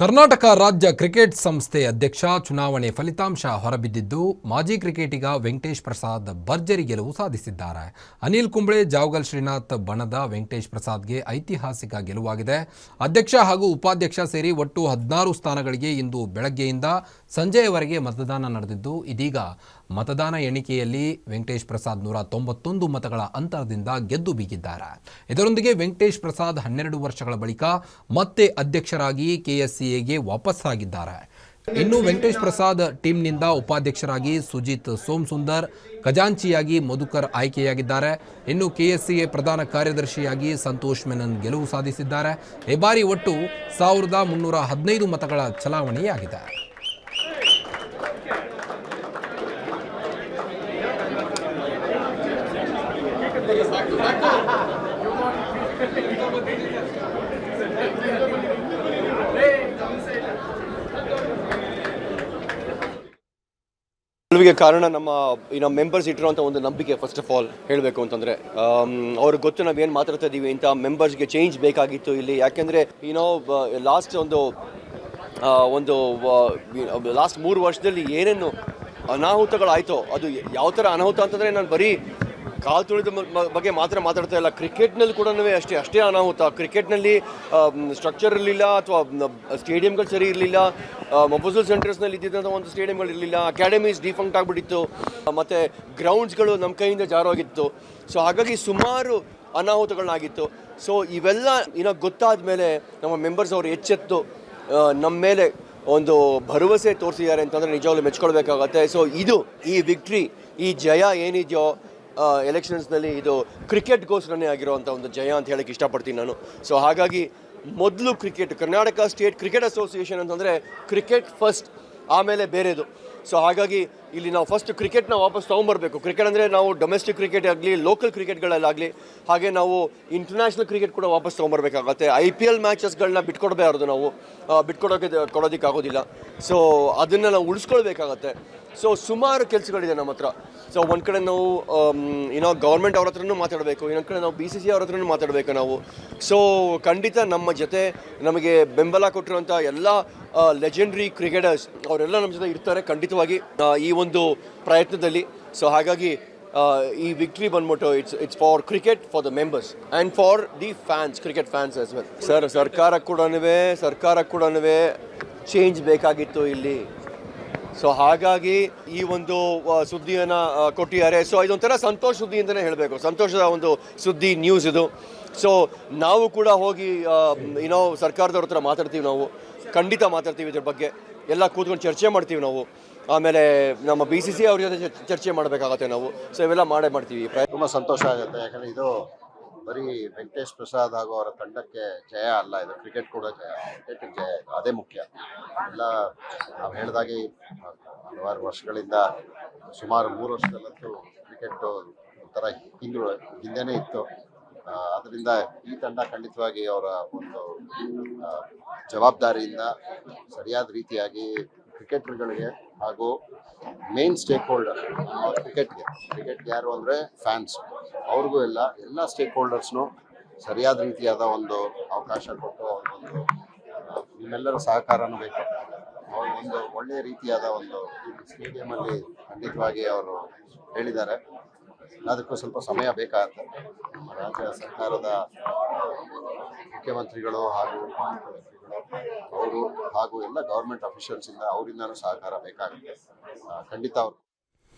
ಕರ್ನಾಟಕ ರಾಜ್ಯ ಕ್ರಿಕೆಟ್ ಸಂಸ್ಥೆ ಅಧ್ಯಕ್ಷ ಚುನಾವಣೆ ಫಲಿತಾಂಶ ಹೊರಬಿದ್ದಿದ್ದು ಮಾಜಿ ಕ್ರಿಕೆಟಿಗ ವೆಂಕಟೇಶ್ ಪ್ರಸಾದ್ ಭರ್ಜರಿ ಗೆಲುವು ಸಾಧಿಸಿದ್ದಾರೆ. ಅನಿಲ್ ಕುಂಬ್ಳೆ, ಜಾವಗಲ್ ಶ್ರೀನಾಥ್ ಬಣದ ವೆಂಕಟೇಶ್ ಪ್ರಸಾದ್ಗೆ ಐತಿಹಾಸಿಕ ಗೆಲುವಾಗಿದೆ. ಅಧ್ಯಕ್ಷ ಹಾಗೂ ಉಪಾಧ್ಯಕ್ಷ ಸೇರಿ ಒಟ್ಟು 16 ಸ್ಥಾನಗಳಿಗೆ ಇಂದು ಬೆಳಗ್ಗೆಯಿಂದ ಸಂಜೆಯವರೆಗೆ ಮತದಾನ ನಡೆದಿದ್ದು, ಇದೀಗ ಮತದಾನ ಎಣಿಕೆಯಲ್ಲಿ ವೆಂಕಟೇಶ್ ಪ್ರಸಾದ್ 191 ಮತಗಳ ಅಂತರದಿಂದ ಗೆದ್ದು ಬೀಗಿದ್ದಾರೆ. ಇದರೊಂದಿಗೆ ವೆಂಕಟೇಶ್ ಪ್ರಸಾದ್ 12 ವರ್ಷಗಳ ಬಳಿಕ ಮತ್ತೆ ಅಧ್ಯಕ್ಷರಾಗಿ ಕೆಎಸ್ಸಿಎಗೆ ವಾಪಸ್ಸಾಗಿದ್ದಾರೆ. ಇನ್ನು ವೆಂಕಟೇಶ್ ಪ್ರಸಾದ್ ಟೀಮ್ನಿಂದ ಉಪಾಧ್ಯಕ್ಷರಾಗಿ ಸುಜಿತ್ ಸೋಮಸುಂದರ್, ಖಜಾಂಚಿಯಾಗಿ ಮಧುಕರ್ ಆಯ್ಕೆಯಾಗಿದ್ದಾರೆ. ಇನ್ನು ಕೆಎಸ್ಸಿಎ ಪ್ರಧಾನ ಕಾರ್ಯದರ್ಶಿಯಾಗಿ ಸಂತೋಷ್ ಮೆನನ್ ಗೆಲುವು ಸಾಧಿಸಿದ್ದಾರೆ. ಈ ಬಾರಿ ಒಟ್ಟು 1315 ಮತಗಳ ಚಲಾವಣೆಯಾಗಿದೆ. ಗೆಲುವಿಗೆ ಕಾರಣ ನಮ್ಮ ಮೆಂಬರ್ಸ್ ಇಟ್ಟಿರುವಂಥ ಒಂದು ನಂಬಿಕೆ. ಫಸ್ಟ್ ಆಫ್ ಆಲ್ ಹೇಳಬೇಕು ಅಂತಂದರೆ ಅವ್ರಿಗೆ ಗೊತ್ತು ನಾವೇನು ಮಾತಾಡ್ತಾ ಇದ್ದೀವಿ ಅಂತ. ಮೆಂಬರ್ಸ್ಗೆ ಚೇಂಜ್ ಬೇಕಾಗಿತ್ತು ಇಲ್ಲಿ. ಯಾಕೆಂದರೆ ಲಾಸ್ಟ್ ಲಾಸ್ಟ್ 3 ವರ್ಷದಲ್ಲಿ ಏನೇನು ಅನಾಹುತಗಳಾಯಿತೋ, ಅದು ಯಾವ ಥರ ಅನಾಹುತ ಅಂತಂದರೆ, ನಾನು ಬರೀ ಕಾಲು ತುಳಿದ ಬಗ್ಗೆ ಮಾತಾಡ್ತಾ ಇಲ್ಲ. ಕ್ರಿಕೆಟ್ನಲ್ಲಿ ಕೂಡ ಅಷ್ಟೇ ಅನಾಹುತ. ಕ್ರಿಕೆಟ್ನಲ್ಲಿ ಸ್ಟ್ರಕ್ಚರ್ ಇರಲಿಲ್ಲ, ಅಥವಾ ಸ್ಟೇಡಿಯಂಗಳು ಸರಿ ಇರಲಿಲ್ಲ. ಮೊಫಸಲ್ ಸೆಂಟರ್ಸ್ನಲ್ಲಿ ಇದ್ದಿದ್ದಂಥ ಒಂದು ಸ್ಟೇಡಿಯಂಗಳು ಇರಲಿಲ್ಲ. ಅಕಾಡೆಮೀಸ್ ಡಿಫಂಕ್ಟ್ ಆಗಿಬಿಟ್ಟಿತ್ತು. ಮತ್ತು ಗ್ರೌಂಡ್ಸ್ಗಳು ನಮ್ಮ ಕೈಯಿಂದ ಜಾರೋಗಿತ್ತು. ಸೊ ಹಾಗಾಗಿ ಸುಮಾರು ಅನಾಹುತಗಳನ್ನಾಗಿತ್ತು. ಸೊ ಇವೆಲ್ಲ ಗೊತ್ತಾದ ಮೇಲೆ ನಮ್ಮ ಮೆಂಬರ್ಸ್ ಅವರು ಎಚ್ಚೆತ್ತು ನಮ್ಮ ಮೇಲೆ ಒಂದು ಭರವಸೆ ತೋರಿಸಿದ್ದಾರೆ ಅಂತಂದರೆ ನಿಜವಾಗ್ಲೂ ಮೆಚ್ಕೊಳ್ಬೇಕಾಗತ್ತೆ. ಸೊ ಈ ವಿಕ್ಟ್ರಿ, ಈ ಜಯ ಏನಿದೆಯೋ ಎಲೆಕ್ಷನ್ಸ್ನಲ್ಲಿ, ಇದು ಕ್ರಿಕೆಟ್ಗೋಸ್ಕರನೇ ಆಗಿರೋವಂಥ ಒಂದು ಜಯ ಅಂತ ಹೇಳಕ್ಕೆ ಇಷ್ಟಪಡ್ತೀನಿ ನಾನು. ಸೊ ಹಾಗಾಗಿ ಮೊದಲು ಕರ್ನಾಟಕ ಸ್ಟೇಟ್ ಕ್ರಿಕೆಟ್ ಅಸೋಸಿಯೇಷನ್ ಅಂತಂದರೆ ಕ್ರಿಕೆಟ್ ಫಸ್ಟ್, ಆಮೇಲೆ ಬೇರೆದು. ಸೊ ಹಾಗಾಗಿ ಇಲ್ಲಿ ನಾವು ಫಸ್ಟ್ ಕ್ರಿಕೆಟ್ನ ವಾಪಸ್ ತೊಗೊಂಬರ್ಬೇಕು. ಕ್ರಿಕೆಟ್ ಅಂದರೆ ನಾವು ಡೊಮೆಸ್ಟಿಕ್ ಕ್ರಿಕೆಟ್ ಆಗಲಿ, ಲೋಕಲ್ ಕ್ರಿಕೆಟ್ಗಳಲ್ಲಾಗಲಿ, ಹಾಗೆ ನಾವು ಇಂಟರ್ನ್ಯಾಷನಲ್ ಕ್ರಿಕೆಟ್ ಕೂಡ ವಾಪಸ್ ತೊಗೊಂಬರ್ಬೇಕಾಗತ್ತೆ. IPL ಮ್ಯಾಚಸ್ಗಳನ್ನ ಬಿಟ್ಕೊಡ್ಬಾರ್ದು, ನಾವು ಕೊಡೋದಕ್ಕಾಗೋದಿಲ್ಲ. ಸೊ ಅದನ್ನು ನಾವು ಉಳಿಸ್ಕೊಳ್ಬೇಕಾಗತ್ತೆ. ಸೊ ಸುಮಾರು ಕೆಲಸಗಳಿದೆ ನಮ್ಮ ಹತ್ರ. ಸೊ ಒಂದು ಕಡೆ ನಾವು ಗೌರ್ಮೆಂಟ್ ಅವ್ರ ಹತ್ರನೂ ಮಾತಾಡಬೇಕು, ಇನ್ನೊಂದು ಕಡೆ ನಾವು BCCI ಅವ್ರ ಹತ್ರನೂ ಮಾತಾಡಬೇಕು ನಾವು. ಸೊ ಖಂಡಿತ ನಮ್ಮ ಜೊತೆ ನಮಗೆ ಬೆಂಬಲ ಕೊಟ್ಟಿರುವಂಥ ಎಲ್ಲ ಲೆಜೆಂಡ್ರಿ ಕ್ರಿಕೆಟರ್ಸ್ ಅವರೆಲ್ಲ ನಮ್ಮ ಜೊತೆ ಇರ್ತಾರೆ ಖಂಡಿತವಾಗಿ ಈ ಒಂದು ಪ್ರಯತ್ನದಲ್ಲಿ. ಸೊ ಹಾಗಾಗಿ ಈ ವಿಕ್ಟ್ರಿ ಬಂದ್ಬಿಟ್ಟು it's for cricket, for the members and for the fans, cricket fans as well. ಸರ್ಕಾರ ಕೂಡ ಚೇಂಜ್ ಬೇಕಾಗಿತ್ತು ಇಲ್ಲಿ. ಸೊ ಹಾಗಾಗಿ ಈ ಒಂದು ಸುದ್ದಿಯನ್ನು ಕೊಟ್ಟಿದ್ದಾರೆ. ಸೊ ಇದೊಂಥರ ಸಂತೋಷ ಸುದ್ದಿ ಅಂತಲೇ ಹೇಳಬೇಕು, ಸಂತೋಷದ ಒಂದು ಸುದ್ದಿ, ನ್ಯೂಸ್ ಇದು. ಸೊ ನಾವು ಕೂಡ ಹೋಗಿ ಸರ್ಕಾರದವ್ರ ಹತ್ರ ಮಾತಾಡ್ತೀವಿ. ನಾವು ಖಂಡಿತ ಮಾತಾಡ್ತೀವಿ ಇದ್ರ ಬಗ್ಗೆ, ಎಲ್ಲ ಕೂತ್ಕೊಂಡು ಚರ್ಚೆ ಮಾಡ್ತೀವಿ ನಾವು. ಆಮೇಲೆ ನಮ್ಮ BCCI ಅವ್ರ ಜೊತೆ ಚರ್ಚೆ ಮಾಡಬೇಕಾಗತ್ತೆ ನಾವು. ಸೊ ಇವೆಲ್ಲ ಮಾಡ್ತೀವಿ. ತುಂಬ ಸಂತೋಷ ಆಗುತ್ತೆ. ಯಾಕಂದರೆ ಇದು ಬರೀ ವೆಂಕಟೇಶ್ ಪ್ರಸಾದ್ ಹಾಗೂ ಅವರ ತಂಡಕ್ಕೆ ಜಯ ಅಲ್ಲ, ಇದು ಕ್ರಿಕೆಟ್ ಕೂಡ ಜಯ, ಕ್ರಿಕೆಟ್ ಜಯ, ಅದೇ ಮುಖ್ಯ. ಎಲ್ಲ ನಾವು ಹೇಳಿದಾಗೆ ಹಲವಾರು ವರ್ಷಗಳಿಂದ, ಸುಮಾರು 3 ವರ್ಷದಲ್ಲಂತೂ ಕ್ರಿಕೆಟ್ಟು ಒಂಥರ ಹಿಂದೆನೇ ಇತ್ತು. ಅದರಿಂದ ಈ ತಂಡ ಖಂಡಿತವಾಗಿ ಅವರ ಒಂದು ಜವಾಬ್ದಾರಿಯಿಂದ ಸರಿಯಾದ ರೀತಿಯಾಗಿ ಕ್ರಿಕೆಟರ್ಗಳಿಗೆ ಹಾಗೂ ಮೇನ್ ಸ್ಟೇಕ್ ಹೋಲ್ಡರ್ ಕ್ರಿಕೆಟ್ಗೆ ಯಾರು ಅಂದರೆ ಫ್ಯಾನ್ಸ್, ಅವ್ರಿಗೂ ಎಲ್ಲ ಸ್ಟೇಕ್ ಹೋಲ್ಡರ್ಸ್ನು ಸರಿಯಾದ ರೀತಿಯಾದ ಒಂದು ಅವಕಾಶ ಕೊಟ್ಟು, ಒಂದು ನಿಮ್ಮೆಲ್ಲರ ಸಹಕಾರನೂ ಬೇಕು. ಒಂದು ಒಳ್ಳೆಯ ರೀತಿಯಾದ ಒಂದು ಸ್ಟೇಡಿಯಮಲ್ಲಿ ಖಂಡಿತವಾಗಿ ಅವರು ಹೇಳಿದ್ದಾರೆ. ಅದಕ್ಕೂ ಸ್ವಲ್ಪ ಸಮಯ ಬೇಕಾಗುತ್ತೆ. ನಮ್ಮ ರಾಜ್ಯ ಸರ್ಕಾರದ ಮುಖ್ಯಮಂತ್ರಿಗಳು ಹಾಗೂ ಉಪಮುಖ್ಯಮಂತ್ರಿಗಳು ಅವರು ಹಾಗೂ ಎಲ್ಲ ಗೌರ್ಮೆಂಟ್ ಅಫಿಷಿಯಲ್ಸಿಂದ ಅವರಿಂದನೂ ಸಹಕಾರ ಬೇಕಾಗುತ್ತೆ ಖಂಡಿತ. ಅವರು